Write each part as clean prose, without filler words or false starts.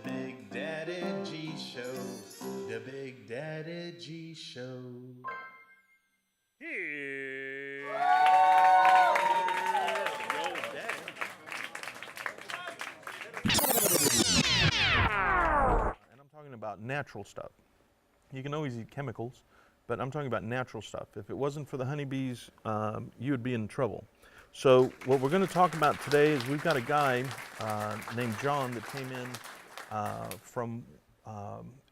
Big Daddy G Show. The Big Daddy G Show. Here. And I'm talking about natural stuff. You can always eat chemicals, but I'm talking about natural stuff. If it wasn't for the honeybees, you would be in trouble. So what we're going to talk about today is we've got a guy named John that came in from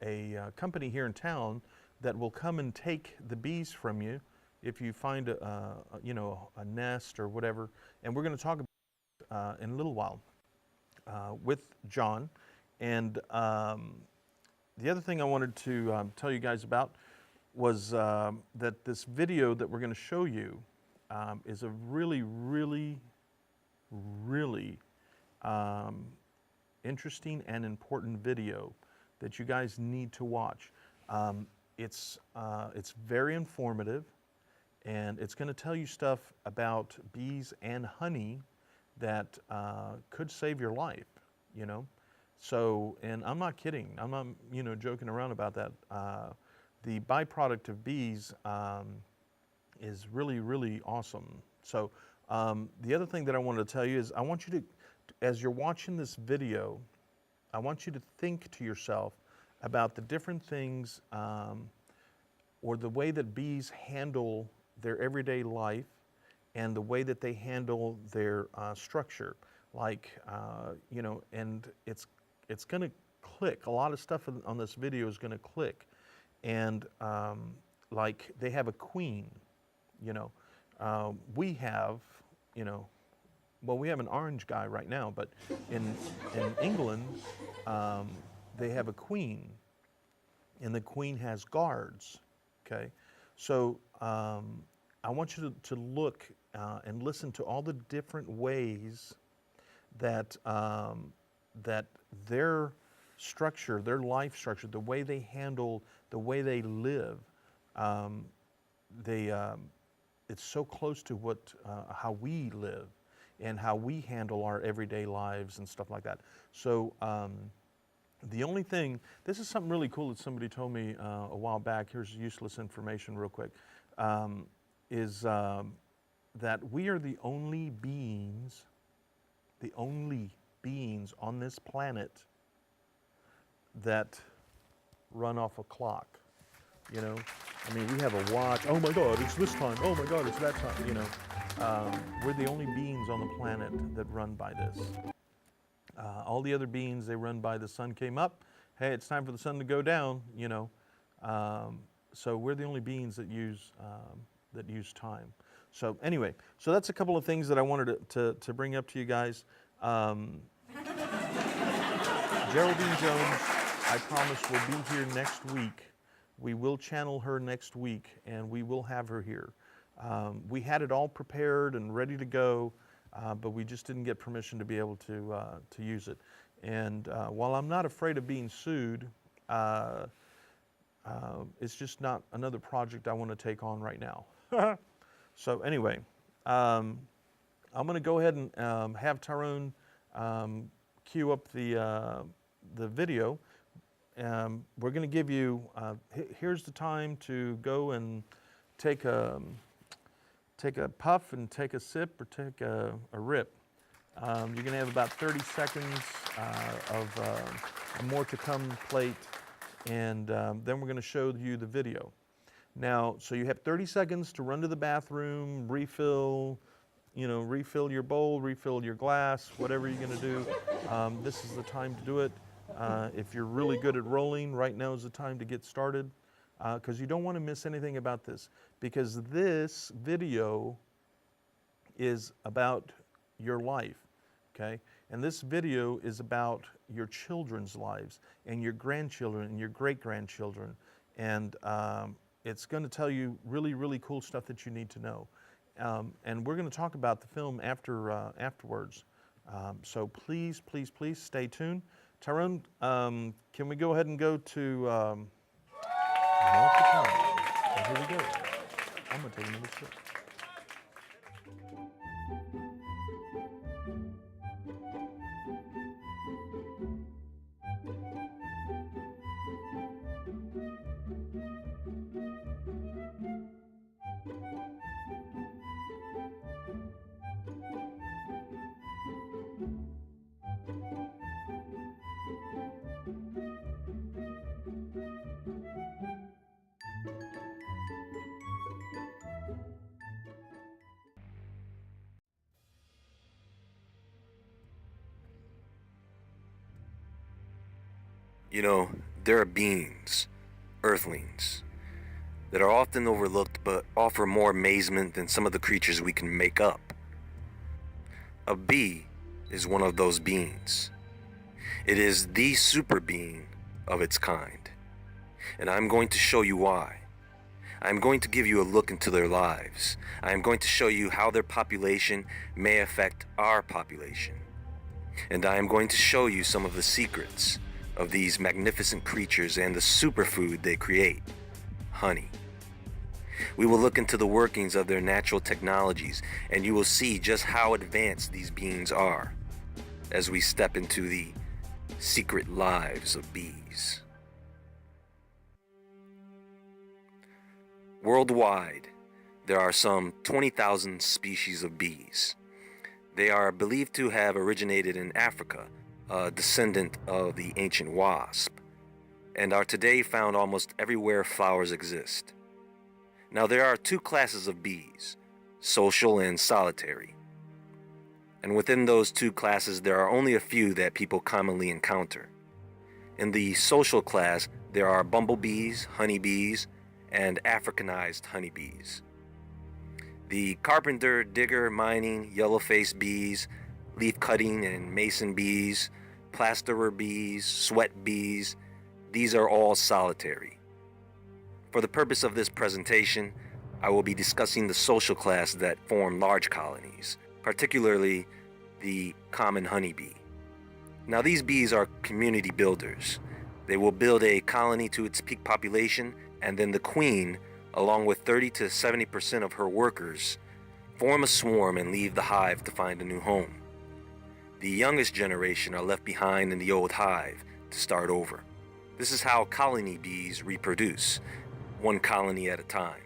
a company here in town that will come and take the bees from you if you find a nest or whatever. And we're going to talk about in a little while with John. And the other thing I wanted to tell you guys about was that this video that we're going to show you is a really, really, really interesting and important video that you guys need to watch. It's very informative, and it's going to tell you stuff about bees and honey that could save your life, you know. So, and I'm not kidding. I'm not, joking around about that. The byproduct of bees is really, really awesome. So, the other thing that I wanted to tell you is I want you to, as you're watching this video, I want you to think to yourself about the different things or the way that bees handle their everyday life and the way that they handle their structure. Like, and it's going to click. A lot of stuff on this video is going to click. And like they have a queen, we have, well, we have an orange guy right now, but in England, they have a queen, and the queen has guards, okay? So I want you to look and listen to all the different ways that that their structure, their life structure, the way they handle, the way they live, it's so close to what how we live and how we handle our everyday lives and stuff like that. So the only thing, this is something really cool that somebody told me a while back. Here's useless information real quick, is that we are the only beings on this planet that run off a clock. I mean, we have a watch. Oh my God, it's this time. Oh my God, it's that time. We're the only beings on the planet that run by this. All the other beings, they run by the sun came up. Hey, it's time for the sun to go down. So we're the only beings that use time. So anyway, so that's a couple of things that I wanted to bring up to you guys. Geraldine Jones, I promise, will be here next week. We will channel her next week, and we will have her here. We had it all prepared and ready to go, but we just didn't get permission to be able to use it. And while I'm not afraid of being sued, it's just not another project I want to take on right now. So anyway, I'm going to go ahead and have Tyrone cue up the video. We're going to give you, here's the time to go and take a puff and take a sip or take a rip. You're going to have about 30 seconds of a more to come plate, and then we're going to show you the video. Now, so you have 30 seconds to run to the bathroom, refill your bowl, refill your glass, whatever you're going to do. This is the time to do it. If you're really good at rolling, right now is the time to get started, because you don't want to miss anything about this, because this video is about your life, okay? And this video is about your children's lives and your grandchildren and your great-grandchildren, and it's going to tell you really, really cool stuff that you need to know. And we're going to talk about the film afterwards. So please, please, please stay tuned. Tyrone, can we go ahead and go to More to Come? And here we go. I'm going to take another sip. You know, there are beings, earthlings, that are often overlooked but offer more amazement than some of the creatures we can make up. A bee is one of those beings. It is the super being of its kind, and I'm going to show you why. I'm going to give you a look into their lives. I am going to show you how their population may affect our population. And I am going to show you some of the secrets of these magnificent creatures and the superfood they create, honey. We will look into the workings of their natural technologies, and you will see just how advanced these beings are as we step into the secret lives of bees. Worldwide, there are some 20,000 species of bees. They are believed to have originated in Africa, a descendant of the ancient wasp, and are today found almost everywhere flowers exist. Now, there are two classes of bees, social and solitary. And within those two classes, there are only a few that people commonly encounter. In the social class, there are bumblebees, honeybees, and Africanized honeybees. The carpenter, digger, mining, yellow-faced bees, leaf-cutting and mason bees, plasterer bees, sweat bees, these are all solitary. For the purpose of this presentation, I will be discussing the social class that form large colonies, particularly the common honeybee. Now, these bees are community builders. They will build a colony to its peak population, and then the queen, along with 30 to 70% of her workers, form a swarm and leave the hive to find a new home. The youngest generation are left behind in the old hive to start over. This is how colony bees reproduce, one colony at a time,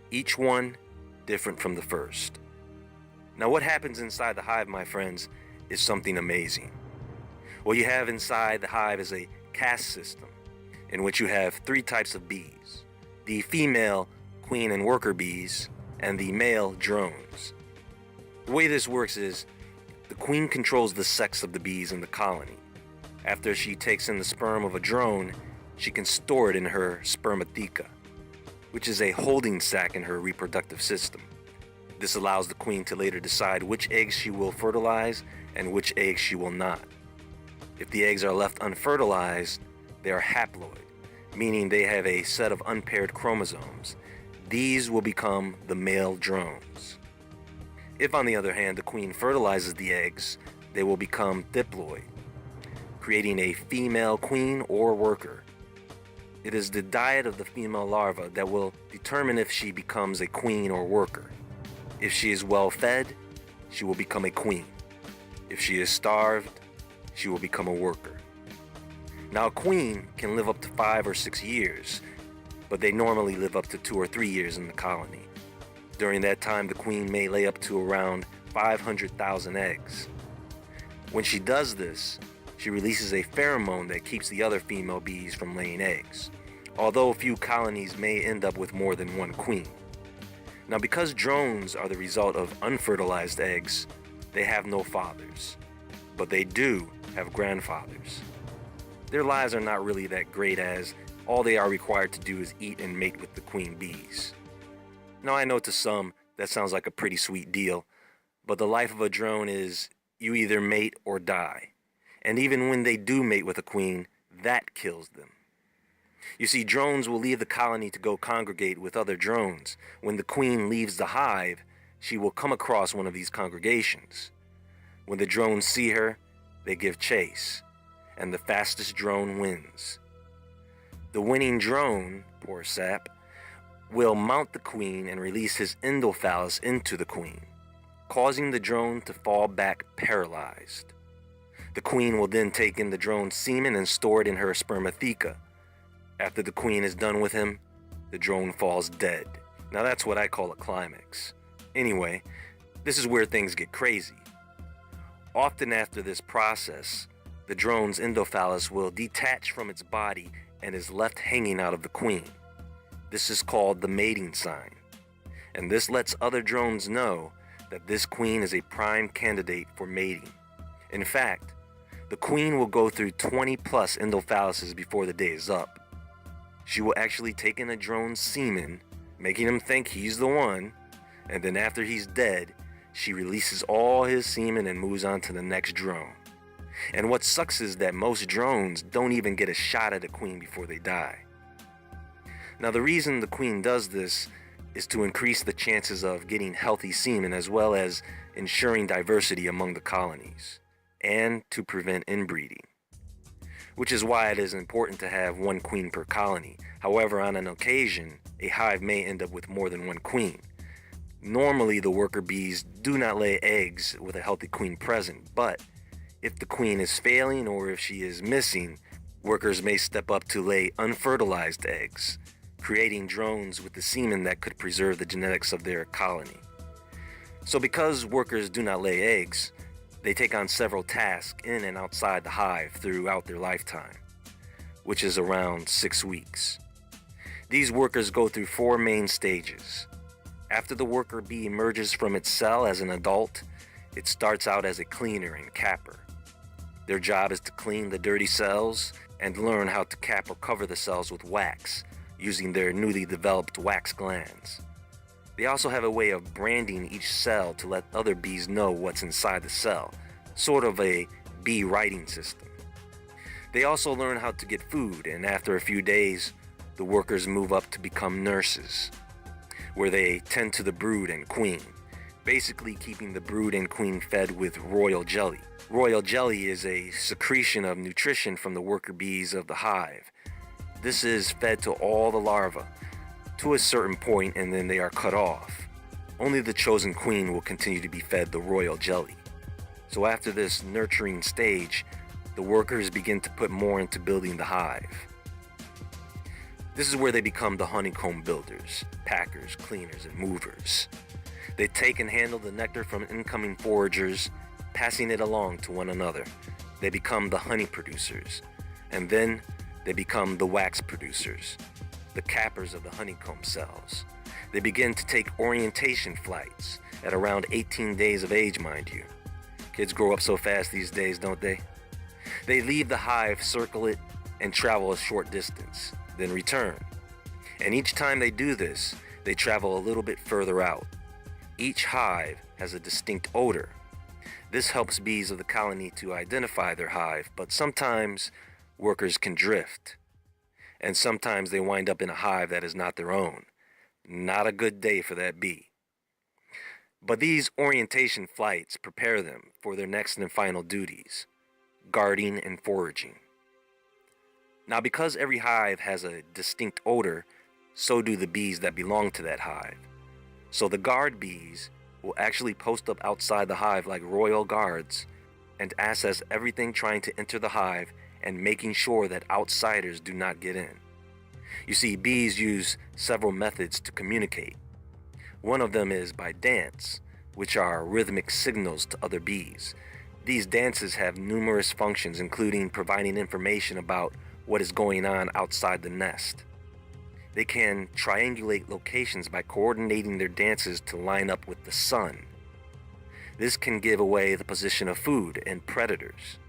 each one different from the first. Now, what happens inside the hive, my friends, is something amazing. What you have inside the hive is a caste system in which you have three types of bees: the female queen and worker bees and the male drones. The way this works is the queen controls the sex of the bees in the colony. After she takes in the sperm of a drone, she can store it in her spermatheca, which is a holding sac in her reproductive system. This allows the queen to later decide which eggs she will fertilize and which eggs she will not. If the eggs are left unfertilized, they are haploid, meaning they have a set of unpaired chromosomes. These will become the male drones. If, on the other hand, the queen fertilizes the eggs, they will become diploid, creating a female queen or worker. It is the diet of the female larva that will determine if she becomes a queen or worker. If she is well fed, she will become a queen. If she is starved, she will become a worker. Now, a queen can live up to 5 or 6 years, but they normally live up to 2 or 3 years in the colony. During that time, the queen may lay up to around 500,000 eggs. When she does this, she releases a pheromone that keeps the other female bees from laying eggs, although a few colonies may end up with more than one queen. Now, because drones are the result of unfertilized eggs, they have no fathers, but they do have grandfathers. Their lives are not really that great, as all they are required to do is eat and mate with the queen bees. Now, I know to some that sounds like a pretty sweet deal, but the life of a drone is you either mate or die. And even when they do mate with a queen, that kills them. You see, drones will leave the colony to go congregate with other drones. When the queen leaves the hive, she will come across one of these congregations. When the drones see her, they give chase, and the fastest drone wins. The winning drone, poor sap, will mount the queen and release his endophallus into the queen, causing the drone to fall back paralyzed. The queen will then take in the drone's semen and store it in her spermatheca. After the queen is done with him, the drone falls dead. Now that's what I call a climax. Anyway, this is where things get crazy. Often after this process, the drone's endophallus will detach from its body and is left hanging out of the queen. This is called the mating sign, and this lets other drones know that this queen is a prime candidate for mating. In fact, The queen will go through 20 plus endophalluses before the day is up. She will actually take in a drone's semen, making him think he's the one, and then after he's dead, she releases all his semen and moves on to the next drone. And what sucks is that most drones don't even get a shot at the queen before they die. Now, the reason the queen does this is to increase the chances of getting healthy semen, as well as ensuring diversity among the colonies, and to prevent inbreeding. Which is why it is important to have one queen per colony. However, on an occasion, a hive may end up with more than one queen. Normally, the worker bees do not lay eggs with a healthy queen present, but if the queen is failing or if she is missing, workers may step up to lay unfertilized eggs, creating drones with the semen that could preserve the genetics of their colony. So because workers do not lay eggs, they take on several tasks in and outside the hive throughout their lifetime, which is around 6 weeks. These workers go through 4 main stages. After the worker bee emerges from its cell as an adult, it starts out as a cleaner and capper. Their job is to clean the dirty cells and learn how to cap or cover the cells with wax using their newly developed wax glands. They also have a way of branding each cell to let other bees know what's inside the cell, sort of a bee writing system. They also learn how to get food, and after a few days, the workers move up to become nurses, where they tend to the brood and queen, basically keeping the brood and queen fed with royal jelly. Royal jelly is a secretion of nutrition from the worker bees of the hive. This is fed to all the larvae to a certain point, and then they are cut off. Only the chosen queen will continue to be fed the royal jelly. So after this nurturing stage, the workers begin to put more into building the hive. This is where they become the honeycomb builders, packers, cleaners, and movers. They take and handle the nectar from incoming foragers, passing it along to one another. They become the honey producers, and then they become the wax producers, the cappers of the honeycomb cells. They begin to take orientation flights at around 18 days of age, mind you. Kids grow up so fast these days, don't they? They leave the hive, circle it, and travel a short distance, then return. And each time they do this, they travel a little bit further out. Each hive has a distinct odor. This helps bees of the colony to identify their hive, but sometimes workers can drift. And sometimes they wind up in a hive that is not their own. Not a good day for that bee. But these orientation flights prepare them for their next and final duties, guarding and foraging. Now, because every hive has a distinct odor, so do the bees that belong to that hive. So the guard bees will actually post up outside the hive like royal guards and assess everything trying to enter the hive and making sure that outsiders do not get in. You see, bees use several methods to communicate. One of them is by dance, which are rhythmic signals to other bees. These dances have numerous functions, including providing information about what is going on outside the nest. They can triangulate locations by coordinating their dances to line up with the sun. This can give away the position of food and predators.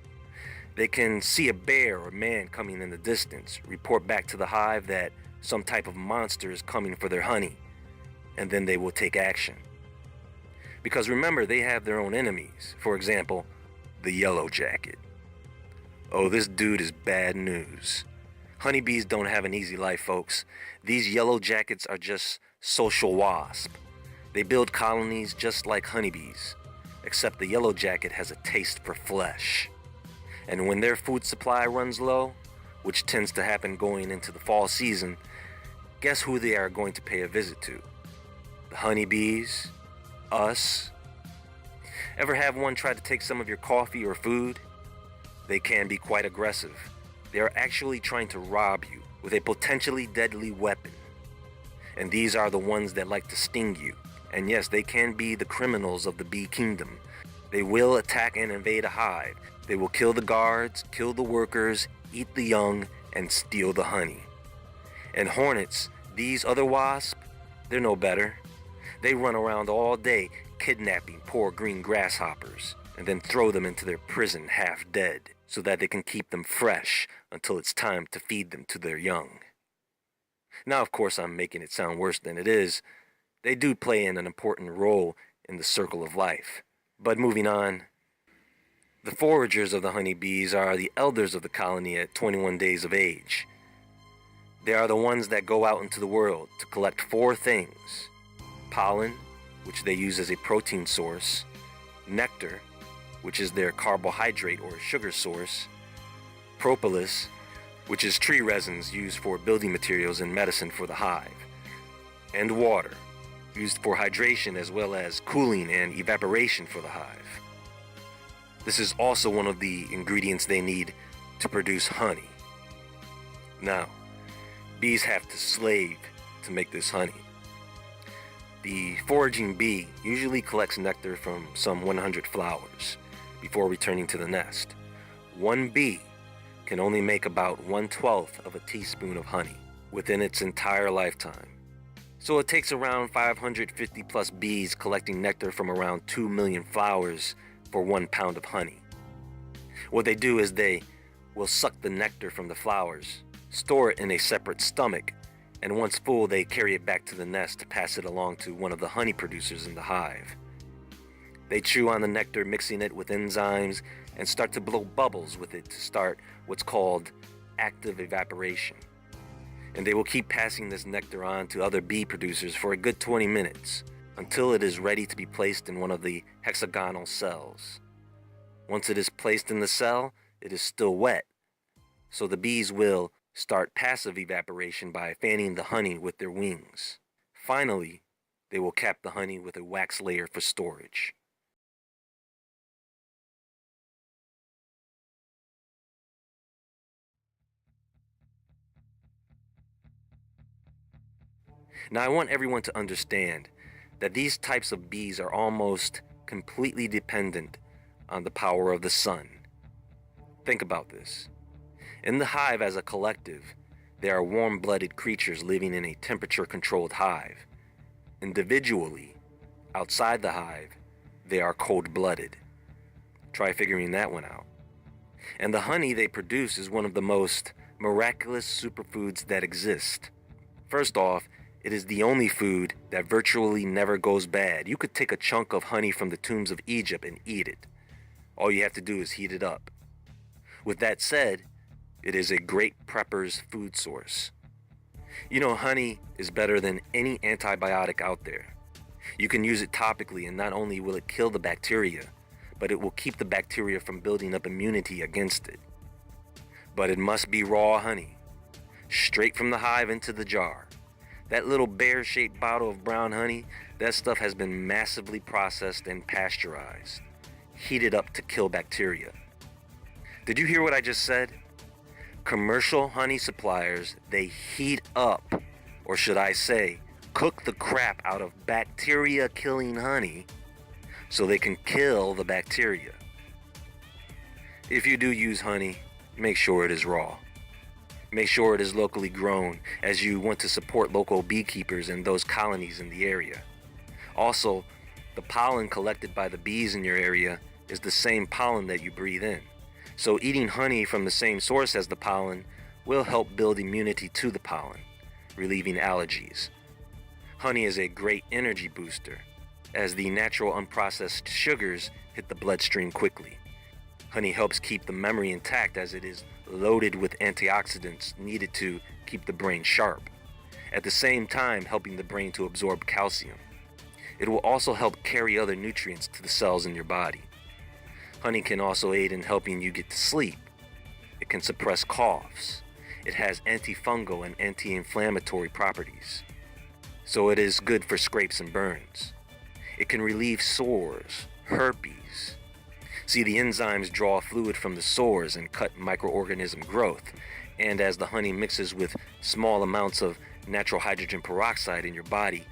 They can see a bear or man coming in the distance, report back to the hive that some type of monster is coming for their honey, and then they will take action. Because remember, they have their own enemies. For example, the yellow jacket. Oh, this dude is bad news. Honeybees don't have an easy life, folks. These yellow jackets are just social wasps. They build colonies just like honeybees, except the yellow jacket has a taste for flesh. And when their food supply runs low, which tends to happen going into the fall season, guess who they are going to pay a visit to? The honeybees? Us? Ever have one try to take some of your coffee or food? They can be quite aggressive. They are actually trying to rob you with a potentially deadly weapon. And these are the ones that like to sting you. And yes, they can be the criminals of the bee kingdom. They will attack and invade a hive. They will kill the guards, kill the workers, eat the young, and steal the honey. And hornets, these other wasps, they're no better. They run around all day kidnapping poor green grasshoppers and then throw them into their prison half dead. so that they can keep them fresh until it's time to feed them to their young. Now, of course, I'm making it sound worse than it is. They do play an important role in the circle of life. But moving on, the foragers of the honeybees are the elders of the colony at 21 days of age. They are the ones that go out into the world to collect four things: pollen, which they use as a protein source; nectar, which is their carbohydrate or sugar source; propolis, which is tree resins used for building materials and medicine for the hive; and water, used for hydration as well as cooling and evaporation for the hive. This is also one of the ingredients they need to produce honey. Now, bees have to slave to make this honey. The foraging bee usually collects nectar from some 100 flowers before returning to the nest. One bee can only make about 1/12 of a teaspoon of honey within its entire lifetime. So it takes around 550 plus bees collecting nectar from around 2 million flowers for 1 pound of honey. What they do is they will suck the nectar from the flowers, store it in a separate stomach, and once full they carry it back to the nest to pass it along to one of the honey producers in the hive. They chew on the nectar, mixing it with enzymes, and start to blow bubbles with it to start what's called active evaporation. And they will keep passing this nectar on to other bee producers for a good 20 minutes until it is ready to be placed in one of the hexagonal cells. Once it is placed in the cell, it is still wet, so the bees will start passive evaporation by fanning the honey with their wings. Finally, they will cap the honey with a wax layer for storage. Now, I want everyone to understand that these types of bees are almost completely dependent on the power of the sun. Think about this. In the hive as a collective, there are warm-blooded creatures living in a temperature-controlled hive. Individually, outside the hive, they are cold-blooded. Try figuring that one out. And the honey they produce is one of the most miraculous superfoods that exist. First off, it is the only food that virtually never goes bad. You could take a chunk of honey from the tombs of Egypt and eat it. All you have to do is heat it up. With that said, it is a great prepper's food source. You know, honey is better than any antibiotic out there. You can use it topically, and not only will it kill the bacteria, but it will keep the bacteria from building up immunity against it. But it must be raw honey, straight from the hive into the jar. That little bear-shaped bottle of brown honey, that stuff has been massively processed and pasteurized, heated up to kill bacteria. Did you hear what I just said? Commercial honey suppliers, they heat up, or should I say, cook the crap out of bacteria-killing honey so they can kill the bacteria. If you do use honey, make sure it is raw. Make sure it is locally grown, as you want to support local beekeepers and those colonies in the area. Also, the pollen collected by the bees in your area is the same pollen that you breathe in. So eating honey from the same source as the pollen will help build immunity to the pollen, relieving allergies. Honey is a great energy booster, as the natural unprocessed sugars hit the bloodstream quickly. Honey helps keep the memory intact, as it is loaded with antioxidants needed to keep the brain sharp, at the same time helping the brain to absorb calcium. It will also help carry other nutrients to the cells in your body. Honey can also aid in helping you get to sleep. It can suppress coughs. It has antifungal and anti-inflammatory properties. So it is good for scrapes and burns. It can relieve sores, herpes. See, the enzymes draw fluid from the sores and cut microorganism growth. And as the honey mixes with small amounts of natural hydrogen peroxide in your body,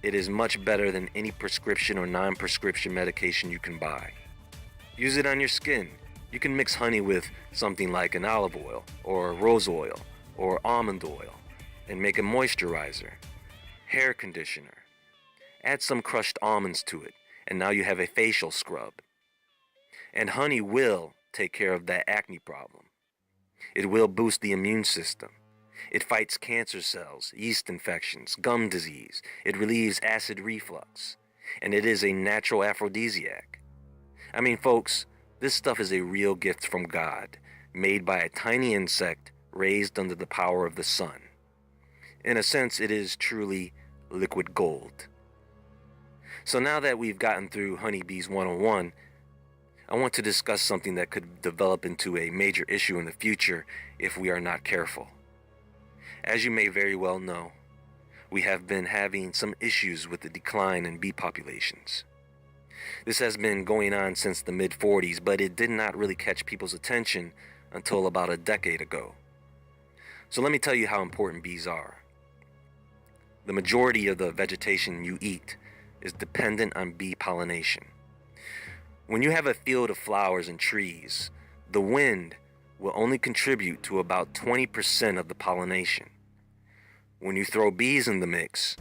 it is much better than any prescription or non-prescription medication you can buy. Use it on your skin. You can mix honey with something like an olive oil or rose oil or almond oil and make a moisturizer, hair conditioner. Add some crushed almonds to it, and now you have a facial scrub. And honey will take care of that acne problem. It will boost the immune system. It fights cancer cells, yeast infections, gum disease. It relieves acid reflux. And it is a natural aphrodisiac. I mean, folks, this stuff is a real gift from God, made by a tiny insect raised under the power of the sun. In a sense, it is truly liquid gold. So now that we've gotten through Honeybees 101, I want to discuss something that could develop into a major issue in the future if we are not careful. As you may very well know, we have been having some issues with the decline in bee populations. This has been going on since the mid-40s, but it did not really catch people's attention until about a decade ago. So let me tell you how important bees are. The majority of the vegetation you eat is dependent on bee pollination. When you have a field of flowers and trees, the wind will only contribute to about 20% of the pollination. When you throw bees in the mix,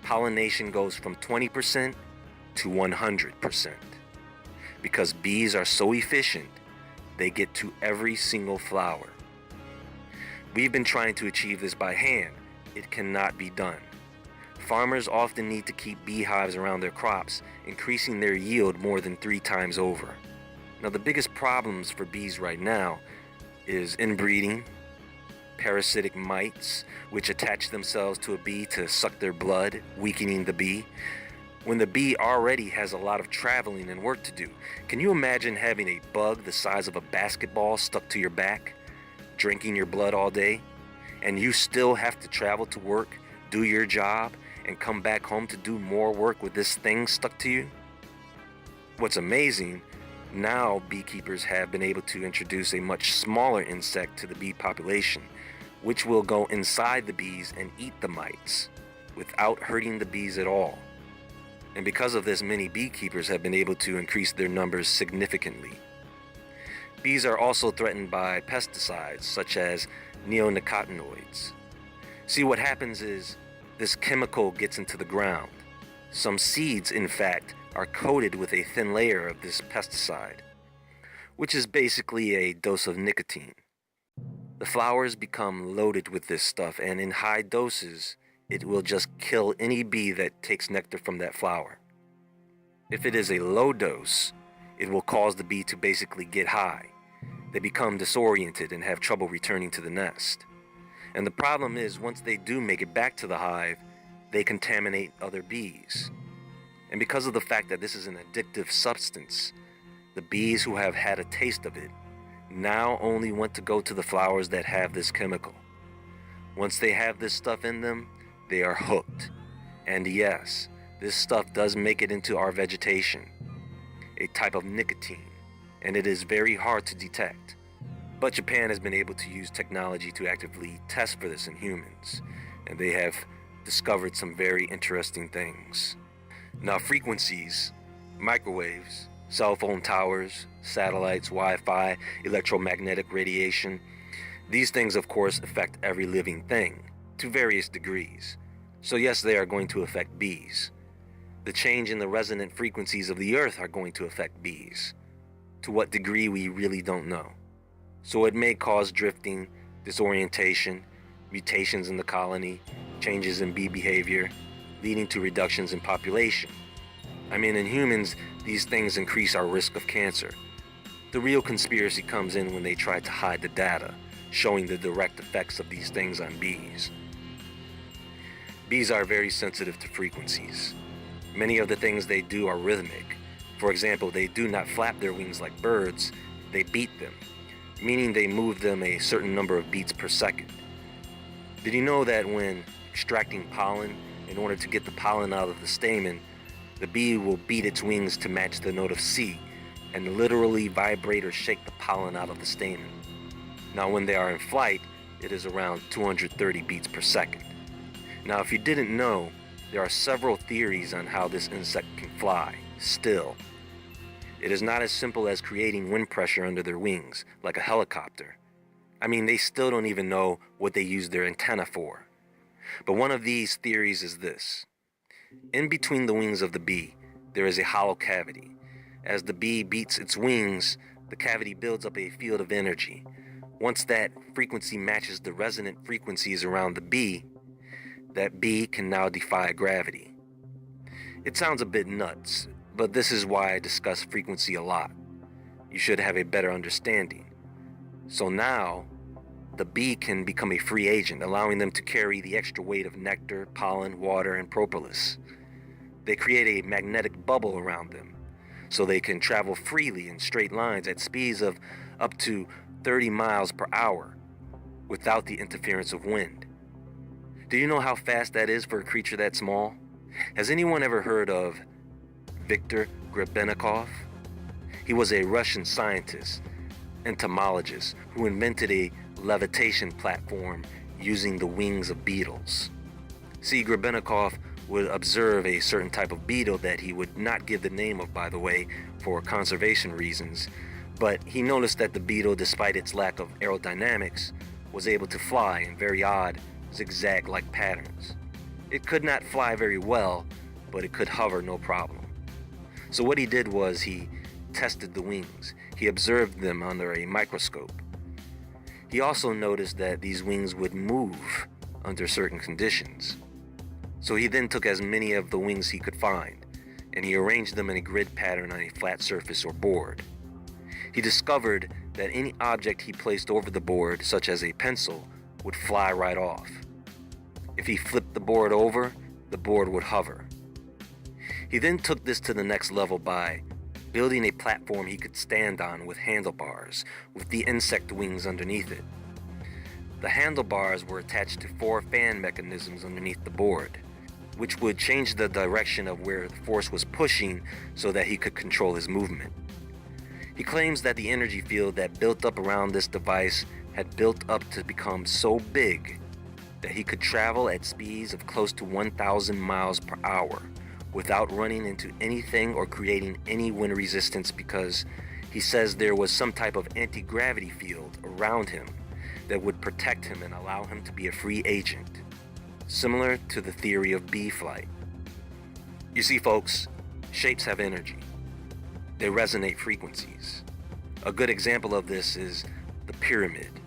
pollination goes from 20% to 100%. Because bees are so efficient, they get to every single flower. We've been trying to achieve this by hand. It cannot be done. Farmers often need to keep beehives around their crops, increasing their yield more than 3 times over. Now, the biggest problems for bees right now is inbreeding, parasitic mites, which attach themselves to a bee to suck their blood, weakening the bee. When the bee already has a lot of traveling and work to do, can you imagine having a bug the size of a basketball stuck to your back, drinking your blood all day, and you still have to travel to work, do your job, and come back home to do more work with this thing stuck to you? What's amazing, now beekeepers have been able to introduce a much smaller insect to the bee population, which will go inside the bees and eat the mites without hurting the bees at all. And because of this, many beekeepers have been able to increase their numbers significantly. Bees are also threatened by pesticides such as neonicotinoids. See, what happens is this chemical gets into the ground. Some seeds, in fact, are coated with a thin layer of this pesticide, which is basically a dose of nicotine. The flowers become loaded with this stuff, and in high doses, it will just kill any bee that takes nectar from that flower. If it is a low dose, it will cause the bee to basically get high. They become disoriented and have trouble returning to the nest. And the problem is, once they do make it back to the hive, they contaminate other bees. And because of the fact that this is an addictive substance, the bees who have had a taste of it now only want to go to the flowers that have this chemical. Once they have this stuff in them, they are hooked. And yes, this stuff does make it into our vegetation, a type of nicotine, and it is very hard to detect. But Japan has been able to use technology to actively test for this in humans, and they have discovered some very interesting things. Now, frequencies, microwaves, cell phone towers, satellites, Wi-Fi, electromagnetic radiation, these things, of course, affect every living thing to various degrees. So yes, they are going to affect bees. The change in the resonant frequencies of the earth are going to affect bees. To what degree, we really don't know. So it may cause drifting, disorientation, mutations in the colony, changes in bee behavior, leading to reductions in population. I mean, in humans, these things increase our risk of cancer. The real conspiracy comes in when they try to hide the data, showing the direct effects of these things on bees. Bees are very sensitive to frequencies. Many of the things they do are rhythmic. For example, they do not flap their wings like birds, they beat them, meaning they move them a certain number of beats per second. Did you know that when extracting pollen, in order to get the pollen out of the stamen, the bee will beat its wings to match the note of C and literally vibrate or shake the pollen out of the stamen? Now, when they are in flight, it is around 230 beats per second. Now, if you didn't know, there are several theories on how this insect can fly, still. It is not as simple as creating wind pressure under their wings, like a helicopter. I mean, they still don't even know what they use their antenna for. But one of these theories is this. In between the wings of the bee, there is a hollow cavity. As the bee beats its wings, the cavity builds up a field of energy. Once that frequency matches the resonant frequencies around the bee, that bee can now defy gravity. It sounds a bit nuts, but this is why I discuss frequency a lot. You should have a better understanding. So now, the bee can become a free agent, allowing them to carry the extra weight of nectar, pollen, water, and propolis. They create a magnetic bubble around them, so they can travel freely in straight lines at speeds of up to 30 miles per hour without the interference of wind. Do you know how fast that is for a creature that small? Has anyone ever heard of Viktor Grebennikov? He was a Russian scientist, entomologist, who invented a levitation platform using the wings of beetles. See, Grebennikov would observe a certain type of beetle that he would not give the name of, by the way, for conservation reasons, but he noticed that the beetle, despite its lack of aerodynamics, was able to fly in very odd, zigzag-like patterns. It could not fly very well, but it could hover no problem. So what he did was he tested the wings. He observed them under a microscope. He also noticed that these wings would move under certain conditions. So he then took as many of the wings he could find, and he arranged them in a grid pattern on a flat surface or board. He discovered that any object he placed over the board, such as a pencil, would fly right off. If he flipped the board over, the board would hover. He then took this to the next level by building a platform he could stand on with handlebars, with the insect wings underneath it. The handlebars were attached to 4 fan mechanisms underneath the board, which would change the direction of where the force was pushing so that he could control his movement. He claims that the energy field that built up around this device had built up to become so big that he could travel at speeds of close to 1,000 miles per hour without running into anything or creating any wind resistance, because he says there was some type of anti-gravity field around him that would protect him and allow him to be a free agent, similar to the theory of bee flight. You see, folks, shapes have energy. They resonate frequencies. A good example of this is the pyramid.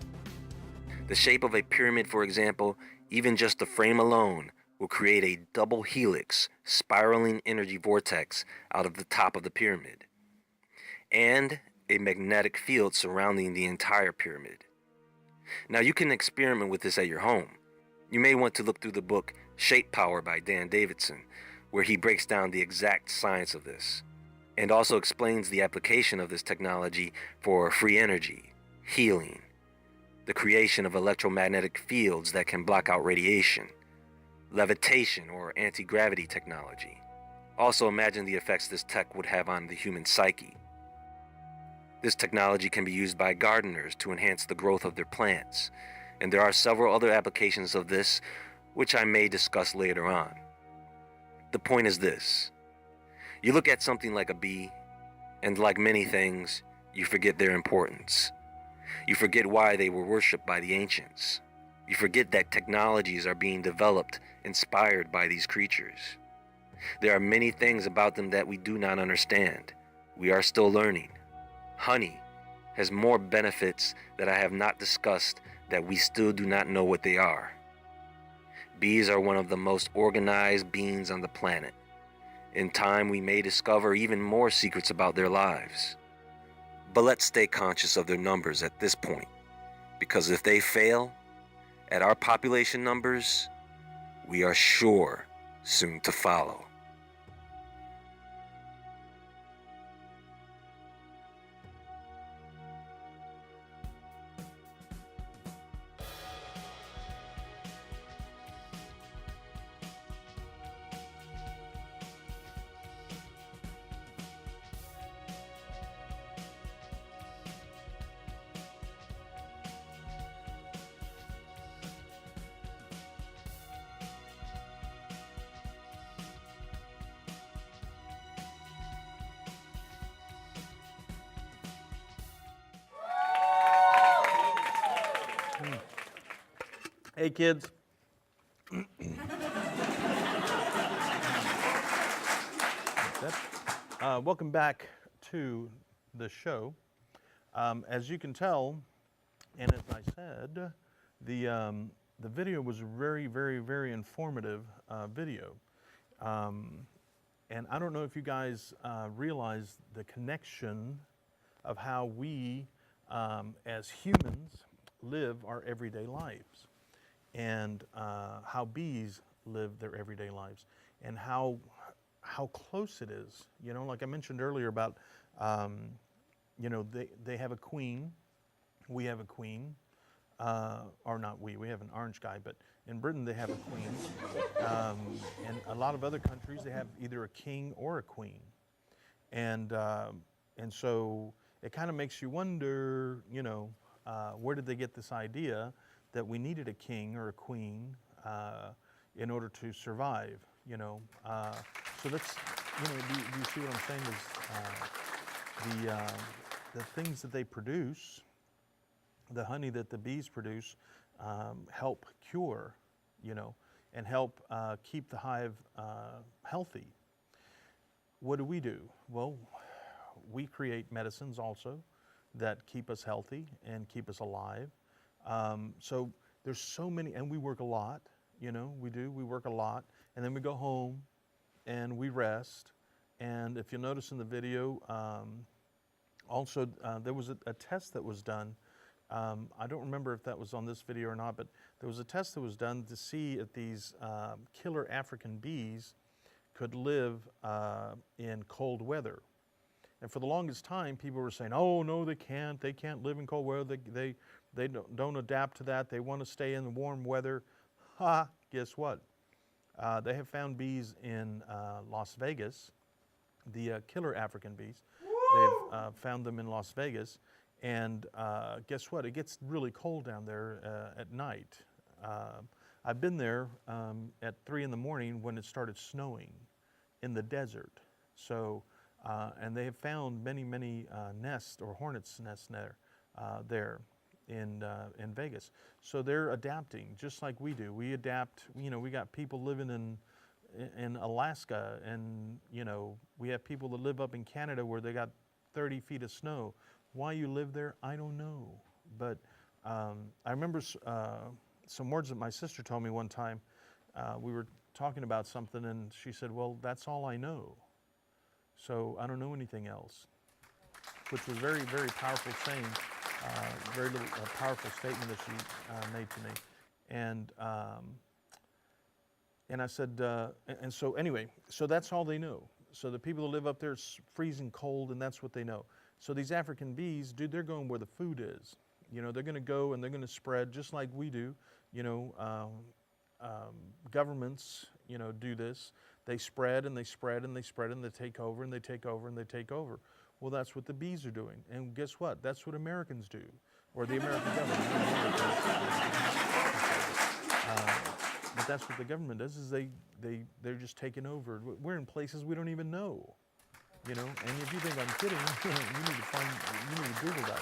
The shape of a pyramid, for example, even just the frame alone, will create a double helix, spiraling energy vortex out of the top of the pyramid, and a magnetic field surrounding the entire pyramid. Now, you can experiment with this at your home. You may want to look through the book Shape Power by Dan Davidson, where he breaks down the exact science of this, and also explains the application of this technology for free energy, healing, the creation of electromagnetic fields that can block out radiation, levitation or anti-gravity technology. Also, imagine the effects this tech would have on the human psyche. This technology can be used by gardeners to enhance the growth of their plants, and there are several other applications of this which I may discuss later on. The point is this: you look at something like a bee, and like many things, you forget their importance. You forget why they were worshipped by the ancients. You forget that technologies are being developed, inspired by these creatures. There are many things about them that we do not understand. We are still learning. Honey has more benefits that I have not discussed that we still do not know what they are. Bees are one of the most organized beings on the planet. In time, we may discover even more secrets about their lives. But let's stay conscious of their numbers at this point, because if they fail at our population numbers, we are sure soon to follow. Hey, kids. Welcome back to the show. As you can tell, and as I said, the video was a very, very, very informative video. And I don't know if you guys realize the connection of how we, as humans, live our everyday lives, and how bees live their everyday lives, and how close it is. You know, like I mentioned earlier about, you know, they have a queen, we have a queen, or not we have an orange guy, but in Britain they have a queen, and a lot of other countries they have either a king or a queen, and so it kind of makes you wonder, you know, where did they get this idea that we needed a king or a queen in order to survive, you know? So that's, you know, do you see what I'm saying? Is the things that they produce, the honey that the bees produce, help cure, you know, and help keep the hive healthy. What do? Well, we create medicines also that keep us healthy and keep us alive. So there's so many, and we work a lot, you know, we work a lot, and then we go home and we rest. And if you notice in the video, also there was a test that was done. I don't remember if that was on this video or not, but there was a test that was done to see if these killer African bees could live in cold weather. And for the longest time, people were saying, "Oh no, they can't live in cold weather. They don't adapt to that. They want to stay in the warm weather." Ha! Guess what? They have found bees in Las Vegas, the killer African bees. They've found them in Las Vegas, and guess what? It gets really cold down there at night. I've been there at 3 in the morning when it started snowing in the desert. So, and they have found many nests or hornets' nests there in Vegas. So they're adapting just like we do. We adapt. You know, we got people living in Alaska, and you know, we have people that live up in Canada where they got 30 feet of snow. Why you live there, I don't know. But I remember some words that my sister told me one time. We were talking about something, and she said, "Well, that's all I know. So I don't know anything else," which was very, very powerful saying, very little powerful statement that she made to me. And I said, and so anyway, so that's all they know. So the people who live up there, it's freezing cold, and that's what they know. So these African bees, dude, they're going where the food is. You know, they're going to go and they're going to spread just like we do. You know, governments, you know, do this. They spread and they spread and they spread and they take over and they take over and they take over. Well, that's what the bees are doing. And guess what? That's what Americans do, or the American government. But that's what the government does, is they're just taking over. We're in places we don't even know, you know. And if you think I'm kidding, you need to Google that.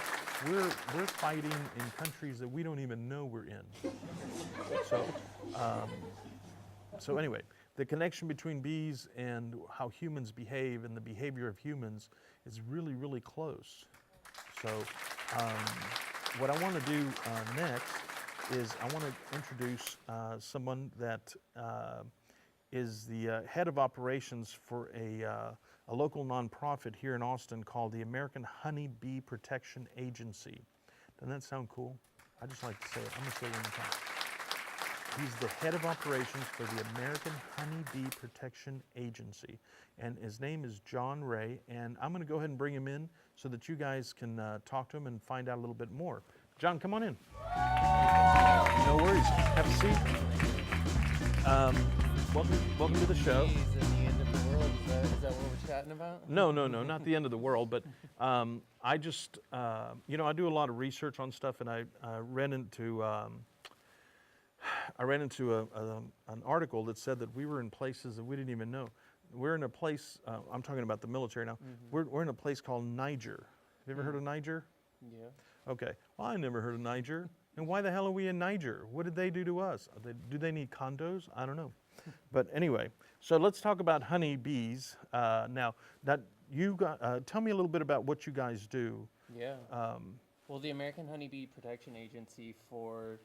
We're fighting in countries that we don't even know we're in. So anyway, the connection between bees and how humans behave and the behavior of humans is really, really close. So what I want to do next is I want to introduce someone that is the head of operations for a local nonprofit here in Austin called the American Honey Bee Protection Agency. Doesn't that sound cool? I just like to say it. I'm going to say it one more time. He's the head of operations for the American Honey Bee Protection Agency, and his name is John Ray, and I'm going to go ahead and bring him in so that you guys can talk to him and find out a little bit more. John, come on in. No worries. Have a seat. Welcome to the show. Is it the end of the world? Is that what we're chatting about? No, not the end of the world, but I just, you know, I do a lot of research on stuff, and I ran into an article that said that we were in places that we didn't even know. We're in a place, I'm talking about the military now, we're in a place called Niger. Have you ever heard of Niger? Yeah. Okay, well, I never heard of Niger. And why the hell are we in Niger? What did they do to us? Do they need condos? I don't know. But anyway, so let's talk about honeybees. Now, that you got, tell me a little bit about what you guys do. Yeah. Well, the American Honeybee Protection Agency for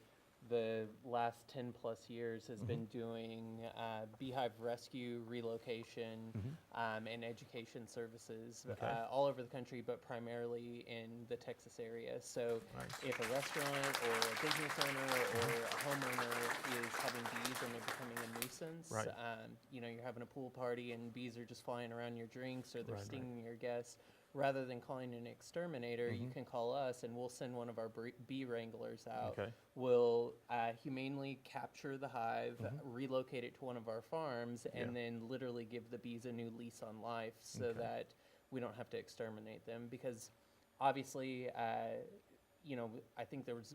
the last 10 plus years has been doing beehive rescue, relocation, and education services all over the country, but primarily in the Texas area. So if a restaurant or a business owner or a homeowner is having bees and they're becoming a nuisance, you know, you're having a pool party and bees are just flying around your drinks or they're stinging your guests, rather than calling an exterminator, you can call us and we'll send one of our bee wranglers out. We'll humanely capture the hive, relocate it to one of our farms, and then literally give the bees a new lease on life so that we don't have to exterminate them. Because obviously, you know, I think there's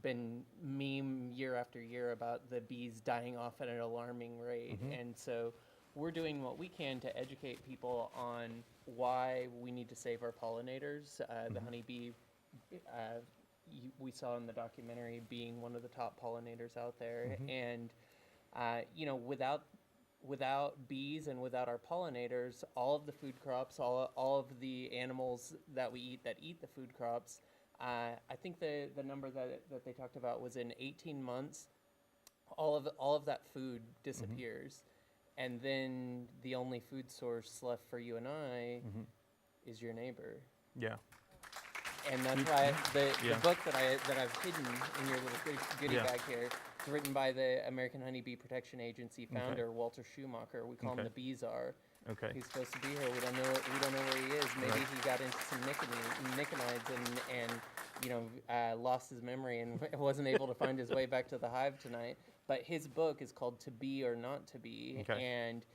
been meme year after year about the bees dying off at an alarming rate. And so we're doing what we can to educate people on why we need to save our pollinators. The honeybee, we saw in the documentary, being one of the top pollinators out there. And, you know, without bees and without our pollinators, all of the food crops, all of the animals that we eat the food crops, I think the number that they talked about was in 18 months, all of that food disappears. And then the only food source left for you and I is your neighbor. Yeah. And that's why the book that I've hidden in your little goodie bag here is written by the American Honeybee Protection Agency founder Walter Schumacher. We call him the Bee Czar. He's supposed to be here. We don't know where he is. Maybe he got into some nicotinides and you know lost his memory and wasn't able to find his way back to the hive tonight. But his book is called To Be or Not to Be, and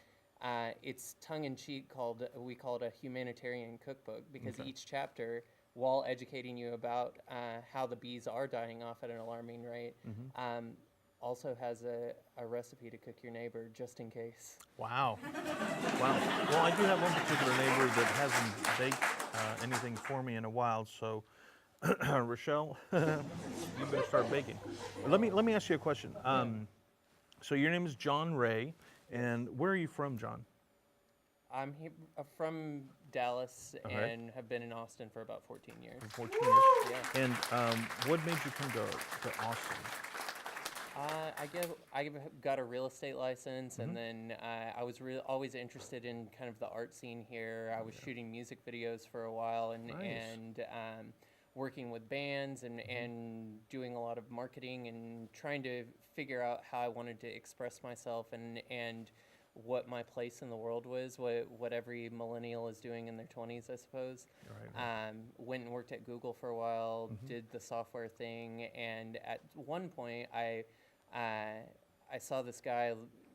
it's tongue-in-cheek we call it a humanitarian cookbook, because each chapter, while educating you about how the bees are dying off at an alarming rate, also has a recipe to cook your neighbor just in case. Wow. Wow. Well, I do have one particular neighbor that hasn't baked anything for me in a while, so Rochelle, you better start baking. Let me ask you a question. So your name is John Ray, and where are you from, John? I'm from Dallas and have been in Austin for about 14 years. 14 years. Yeah. And what made you come to Austin? I got a real estate license, and then I was always interested in kind of the art scene here. I was shooting music videos for a while, and working with bands and doing a lot of marketing and trying to figure out how I wanted to express myself and what my place in the world was, what every millennial is doing in their 20s, I suppose. Went and worked at Google for a while, did the software thing, and at one point I saw this guy,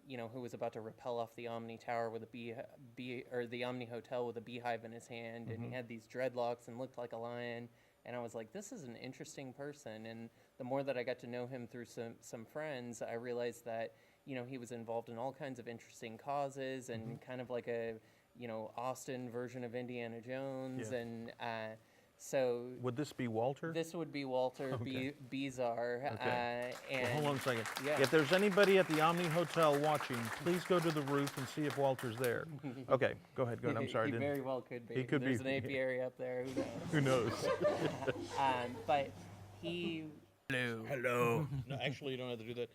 you know, who was about to rappel off the Omni Tower with the Omni Hotel with a beehive in his hand, and he had these dreadlocks and looked like a lion. And I was like, this is an interesting person. And the more that I got to know him through some friends, I realized that, you know, he was involved in all kinds of interesting causes and kind of like a, you know, Austin version of Indiana Jones. And so... Would this be Walter? This would be Walter Bizarre. Okay. And well, hold on a second. Yeah. If there's anybody at the Omni Hotel watching, please go to the roof and see if Walter's there. Okay, go ahead. I'm sorry. He very well could be. He could There's be. an apiary up there. Who knows? But he... Hello. No, actually, you don't have to do that.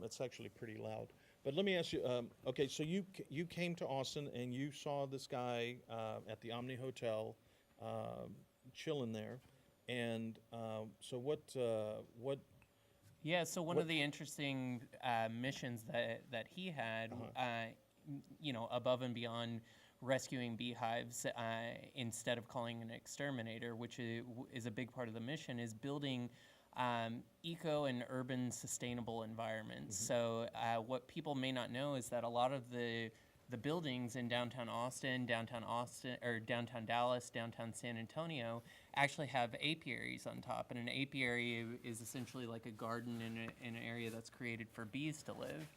It's actually pretty loud. But let me ask you, okay, so you came to Austin and you saw this guy at the Omni Hotel chilling there. And so what... Yeah, so one of the interesting missions that he had, you know, above and beyond rescuing beehives, instead of calling an exterminator, which is a big part of the mission, is building eco and urban sustainable environments. So what people may not know is that a lot of the buildings in downtown or downtown Dallas, downtown San Antonio, actually have apiaries on top. And an apiary is essentially like a garden in an area that's created for bees to live.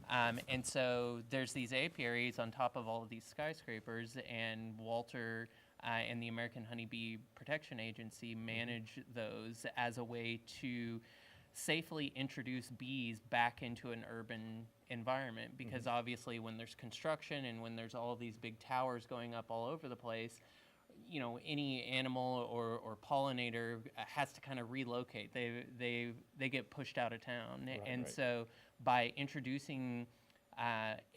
And so there's these apiaries on top of all of these skyscrapers, and Walter and the American Honeybee Protection Agency manage those as a way to safely introduce bees back into an urban environment, because obviously when there's construction and when there's all these big towers going up all over the place, you know, any animal or pollinator has to kind of relocate. They get pushed out of town. And so by introducing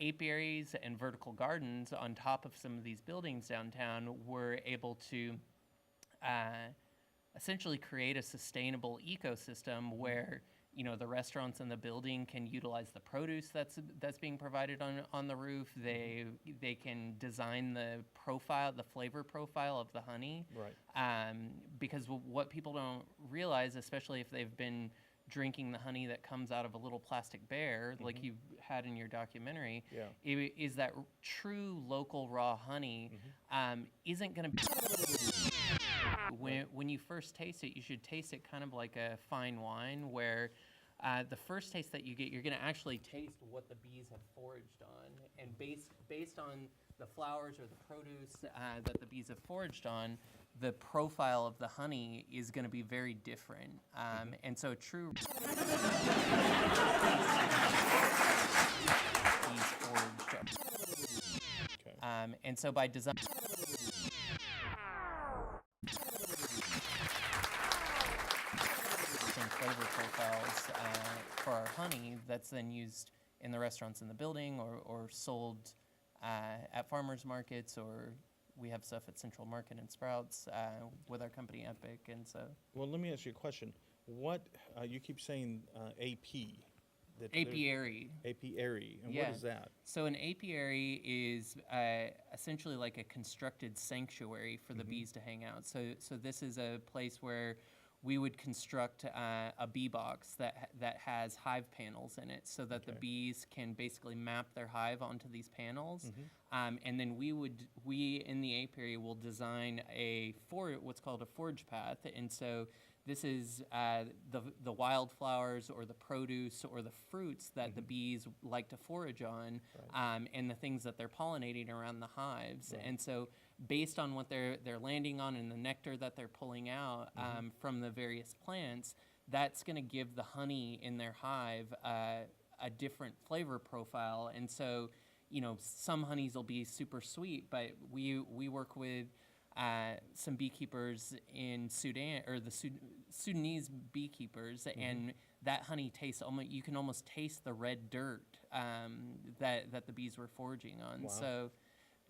apiaries and vertical gardens on top of some of these buildings downtown, we're able to essentially create a sustainable ecosystem where, you know, the restaurants in the building can utilize the produce that's being provided on the roof. They can design the flavor profile of the honey. Right. Because what people don't realize, especially if they've been drinking the honey that comes out of a little plastic bear, like you had in your documentary, is that true local raw honey isn't going to be. When you first taste it, you should taste it kind of like a fine wine, where the first taste that you get, you're going to actually taste what the bees have foraged on, and based on the flowers or the produce that the bees have foraged on, the profile of the honey is going to be very different. And so true bees foraged. And so by design. Flavor profiles for our honey that's then used in the restaurants in the building, or sold at farmers markets, or we have stuff at Central Market and Sprouts with our company Epic. And so, well, let me ask you a question. What you keep saying AP? Apiary. Apiary, and what is that? So an apiary is essentially like a constructed sanctuary for the bees to hang out. So this is a place where we would construct a bee box that has hive panels in it, so that the bees can basically map their hive onto these panels. And then we in the apiary will design what's called a forage path. And so this is the wildflowers or the produce or the fruits that the bees like to forage on, and the things that they're pollinating around the hives. And so based on what they're landing on and the nectar that they're pulling out from the various plants, that's going to give the honey in their hive a different flavor profile. And so, you know, some honeys will be super sweet, but we work with some beekeepers in Sudan, or the Sudanese beekeepers, and that honey tastes you can almost taste the red dirt that the bees were foraging on. Wow. So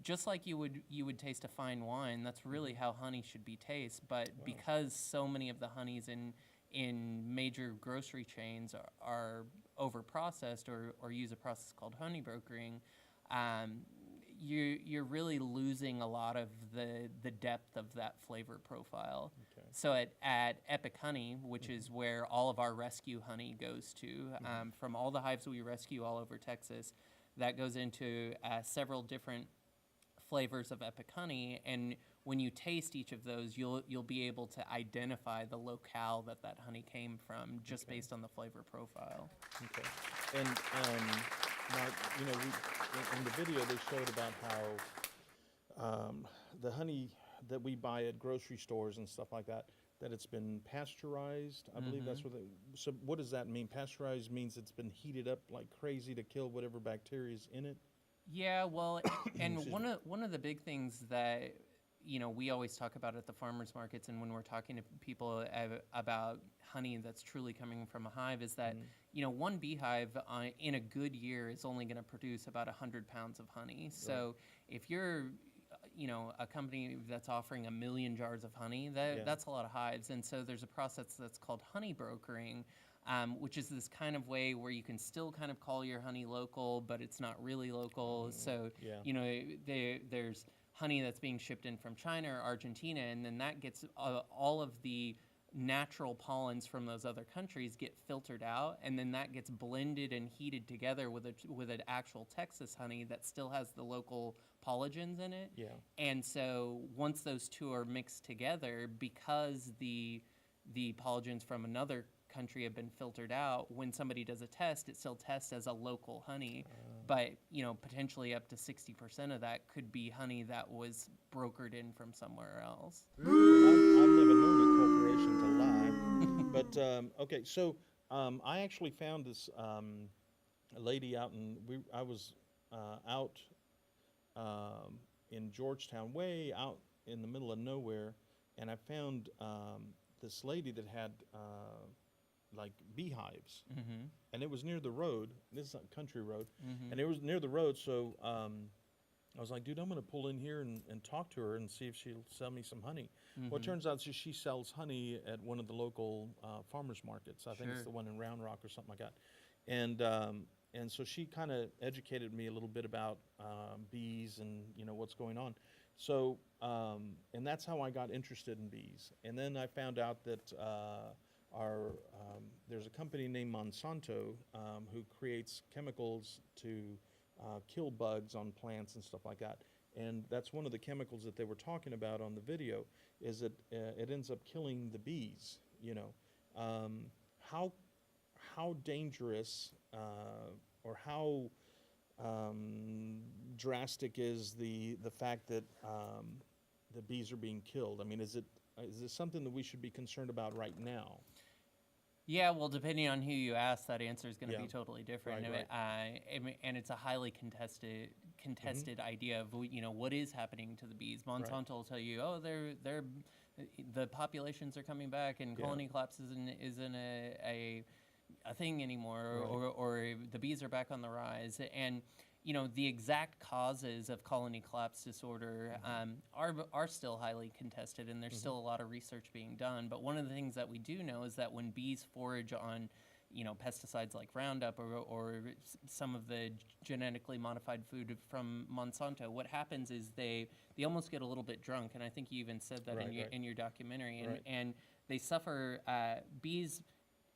just like you would taste a fine wine, that's really how honey should be taste. But because so many of the honeys in major grocery chains are over processed or use a process called honey brokering, you're really losing a lot of the depth of that flavor profile. So at Epic Honey, which is where all of our rescue honey goes to, from all the hives we rescue all over Texas, that goes into several different flavors of Epic Honey. And when you taste each of those, you'll be able to identify the locale that honey came from, just based on the flavor profile. Okay. And now, you know, in the video they showed about how the honey that we buy at grocery stores and stuff like that it's been pasteurized. I believe that's what so what does that mean? Pasteurized means it's been heated up like crazy to kill whatever bacteria is in it? Yeah, well, and one of the big things that, you know, we always talk about at the farmers markets, and when we're talking to people about honey that's truly coming from a hive, is that, you know, one beehive in a good year is only going to produce about 100 pounds of honey. So if you're, you know, a company that's offering 1 million jars of honey, that's a lot of hives. And so there's a process that's called honey brokering, which is this kind of way where you can still kind of call your honey local, but it's not really local. So, you know, there's honey that's being shipped in from China or Argentina, and then that gets all of the natural pollens from those other countries get filtered out, and then that gets blended and heated together with an actual Texas honey that still has the local pollens in it. Yeah. And so once those two are mixed together, because the pollens from another country have been filtered out, when somebody does a test, it still tests as a local honey. But, you know, potentially up to 60% of that could be honey that was brokered in from somewhere else. I've never known a corporation to lie. But, okay, so I actually found this a lady out in I was out in Georgetown, way out in the middle of nowhere, and I found this lady that had like beehives, and it was near the road. This is a country road, and it was near the road. So I was like, dude, I'm going to pull in here and talk to her and see if she'll sell me some honey. Well, it turns out she sells honey at one of the local farmers markets. I think it's the one in Round Rock or something like that. And so she kind of educated me a little bit about bees and what's going on. So and that's how I got interested in bees. And then I found out that there's a company named Monsanto who creates chemicals to kill bugs on plants and stuff like that. And that's one of the chemicals that they were talking about on the video, is that it ends up killing the bees. How dangerous or how drastic is the fact that the bees are being killed? I mean, is this something that we should be concerned about right now? Yeah, well, depending on who you ask, that answer is going to be totally different. Right. And it's a highly contested idea of what is happening to the bees. Monsanto will tell you, oh, the populations are coming back, and colony collapse isn't a thing anymore, or the bees are back on the rise. And the exact causes of colony collapse disorder are still highly contested, and there's still a lot of research being done. But one of the things that we do know is that when bees forage on pesticides like Roundup or some of the genetically modified food from Monsanto, what happens is they almost get a little bit drunk, and I think you even said that in your documentary, and they suffer. Bees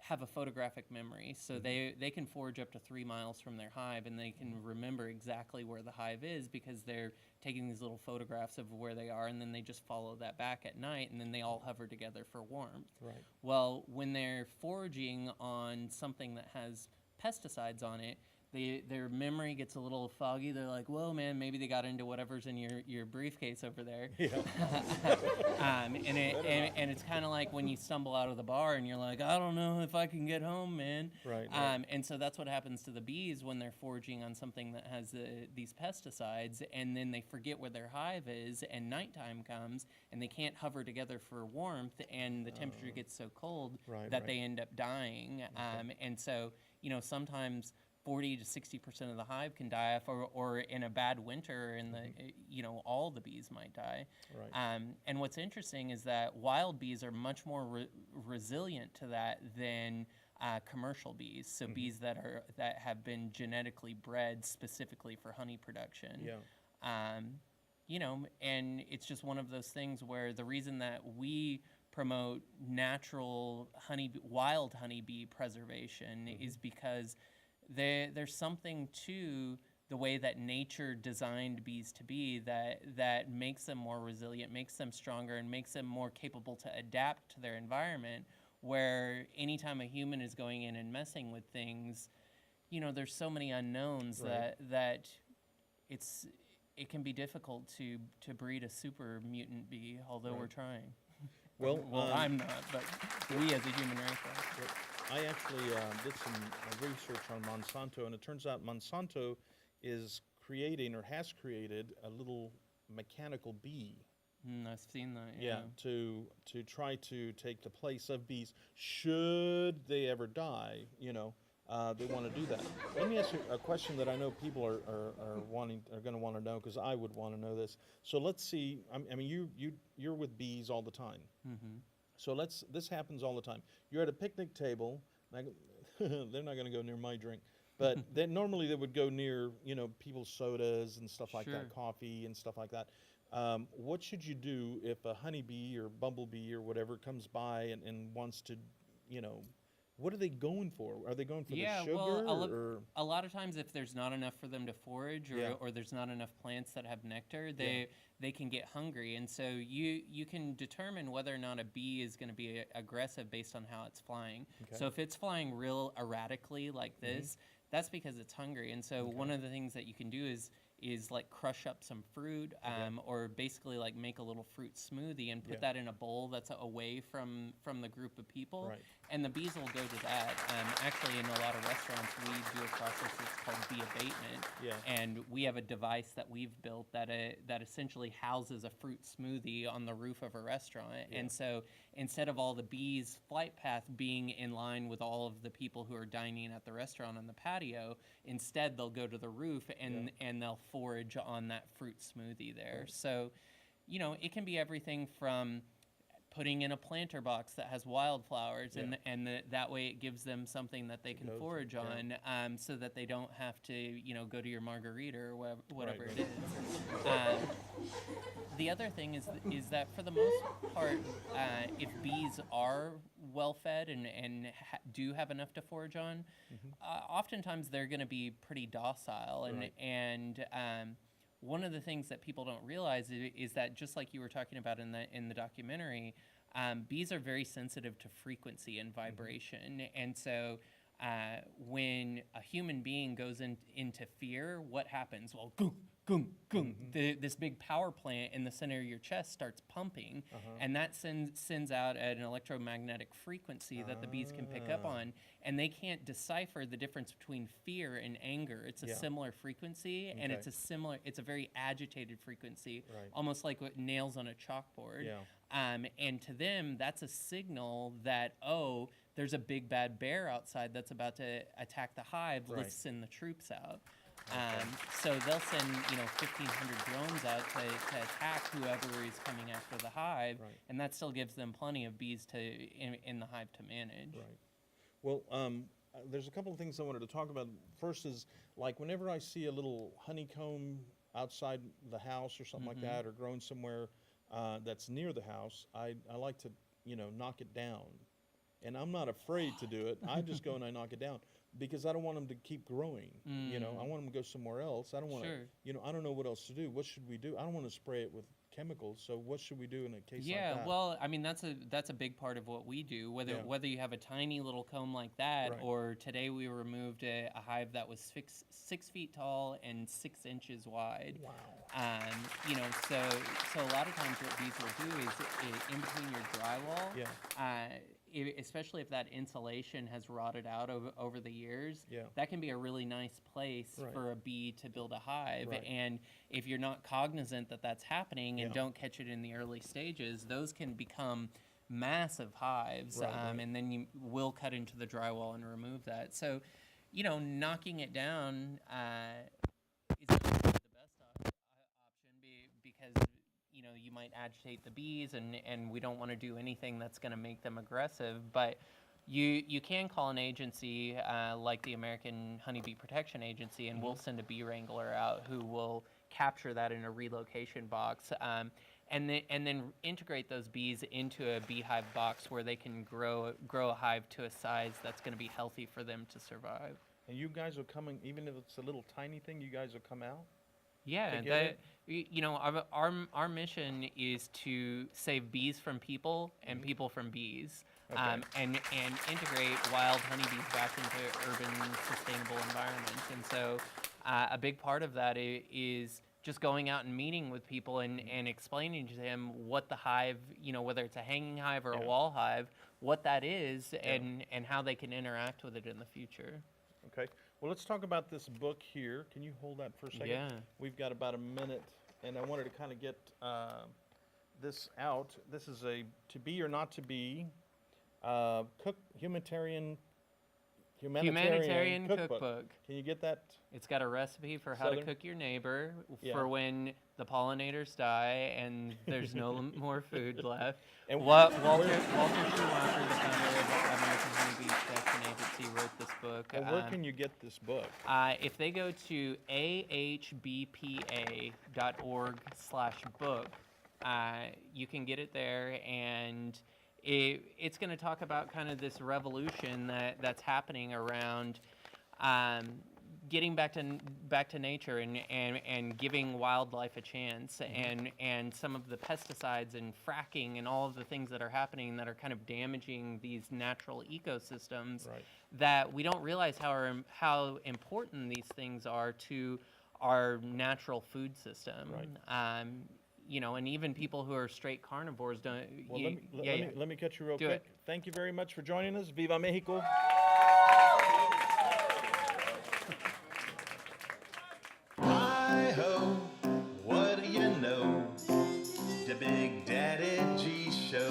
have a photographic memory, so they can forage up to 3 miles from their hive, and they can remember exactly where the hive is because they're taking these little photographs of where they are, and then they just follow that back at night, and then they all hover together for warmth. Right. Well, when they're foraging on something that has pesticides on it, their memory gets a little foggy. They're like, whoa, man, maybe they got into whatever's in your briefcase over there. Yeah. And it's kind of like when you stumble out of the bar and you're like, I don't know if I can get home, man. Right. And so that's what happens to the bees when they're foraging on something that has these pesticides, and then they forget where their hive is, and nighttime comes, and they can't hover together for warmth, and the temperature gets so cold that they end up dying. And so, sometimes 40 to 60% of the hive can die off, or in a bad winter, in the all the bees might die. Right. And what's interesting is that wild bees are much more resilient to that than commercial bees. So bees that have been genetically bred specifically for honey production. Yeah. And it's just one of those things where the reason that we promote natural wild honeybee preservation is because there's something to the way that nature designed bees to be that makes them more resilient, makes them stronger, and makes them more capable to adapt to their environment, where anytime a human is going in and messing with things, there's so many unknowns that it can be difficult to breed a super mutant bee, although we're trying. Well, I'm not, but we as a human race are. I actually did some research on Monsanto, and it turns out Monsanto is creating, or has created, a little mechanical bee. I've seen that. Yeah, to try to take the place of bees, should they ever die. They want to do that. Let me ask you a question that I know people are going to want to know, because I would want to know this. So let's see. I mean, you're with bees all the time. So this happens all the time. You're at a picnic table. They're not going to go near my drink, but normally they would go near people's sodas and stuff like that, coffee and stuff like that. What should you do if a honeybee or bumblebee or whatever comes by and wants to, what are they going for? Are they going for the sugar? Well, a lot of times if there's not enough for them to forage, or there's not enough plants that have nectar, they can get hungry. And so you can determine whether or not a bee is going to be aggressive based on how it's flying. Okay. So if it's flying real erratically like this, that's because it's hungry. And so one of the things that you can do is is like crush up some fruit, or basically like make a little fruit smoothie and put Yeah. that in a bowl that's away from the group of people, Right. and the bees will go to that. Actually, in a lot of restaurants, we do a process that's called bee abatement, Yeah. and we have a device that we've built that essentially houses a fruit smoothie on the roof of a restaurant, and so instead of all the bees' flight path being in line with all of the people who are dining at the restaurant on the patio, instead they'll go to the roof and they'll forage on that fruit smoothie there. So, it can be everything from putting in a planter box that has wildflowers, that way it gives them something that they can go to, forage on, so that they don't have to, go to your margarita or whatever Right, it is. The other thing is that for the most part, if bees are well fed and do have enough to forage on, oftentimes they're going to be pretty docile. And one of the things that people don't realize is that, just like you were talking about in the documentary, bees are very sensitive to frequency and vibration, and so. When a human being goes into fear, what happens? Well, goom, goom, goom. This big power plant in the center of your chest starts pumping, and that sends out an electromagnetic frequency that the bees can pick up on, and they can't decipher the difference between fear and anger. It's a similar frequency, and it's a very agitated frequency, almost like what nails on a chalkboard. And to them, that's a signal that, there's a big bad bear outside that's about to attack the hive. Let's send the troops out. So they'll send 1,500 drones out to attack whoever is coming after the hive, and that still gives them plenty of bees in the hive to manage. Right. Well, there's a couple of things I wanted to talk about. First is, like, whenever I see a little honeycomb outside the house or something like that, or growing somewhere that's near the house, I like to knock it down. And I'm not afraid to do it. I just go and I knock it down because I don't want them to keep growing. I want them to go somewhere else. I don't want to, I don't know what else to do. What should we do? I don't want to spray it with chemicals. So what should we do in a case like that? Yeah, well, I mean, that's a big part of what we do. Whether you have a tiny little comb like that, or today we removed a hive that was 6 feet tall and 6 inches wide. Wow. So a lot of times what bees will do is in between your drywall. Especially if that insulation has rotted out over the years, that can be a really nice place for a bee to build a hive. And if you're not cognizant that that's happening and don't catch it in the early stages, those can become massive hives. And then you will cut into the drywall and remove that. So, knocking it down is not really the best option because you might agitate the bees, and we don't want to do anything that's going to make them aggressive. But you can call an agency like the American Honeybee Protection Agency, and we'll send a bee wrangler out who will capture that in a relocation box, and then integrate those bees into a beehive box where they can grow a hive to a size that's going to be healthy for them to survive. And you guys are coming, even if it's a little tiny thing, you guys will come out? Yeah, our mission is to save bees from people and people from bees, and integrate wild honeybees back into urban sustainable environments. And so a big part of that is just going out and meeting with people and explaining to them what the hive, whether it's a hanging hive or a wall hive, what that is, and how they can interact with it in the future. Okay. Well, let's talk about this book here. Can you hold that for a second? Yeah. We've got about a minute, and I wanted to kind of get this out. This is a To Be or Not to Be humanitarian cookbook. Can you get that? It's got a recipe for how to cook your neighbor for when the pollinators die and there's no more food left. And Walter Schumacher, the founder of the American Honeybee Protection Agency, wrote this book. And where can you get this book? If they go to ahbpa.org/book, you can get it there, and it's going to talk about kind of this revolution that's happening around getting back to nature and giving wildlife a chance, and some of the pesticides and fracking and all of the things that are happening that are kind of damaging these natural ecosystems, that we don't realize how important these things are to our natural food system. Right. You know, and even people who are straight carnivores don't. Well, you- let me catch you real Do quick. it. Thank you very much for joining us. Viva Mexico. Hi-ho, what do you know? The Big Daddy G Show.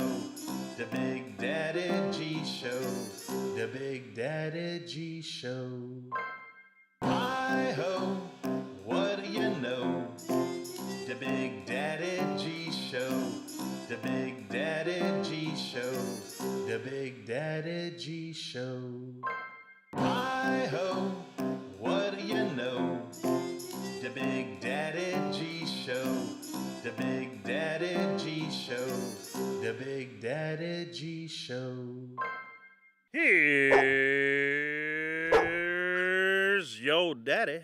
The Big Daddy G Show. The Big Daddy G Show. Hi-ho, what do you know? The Big Daddy G Show. The Big Daddy G Show. The Big Daddy G Show. Hi-ho, what do you know? The Big Daddy G Show. The Big Daddy G Show. The Big Daddy G Show. Here's your daddy.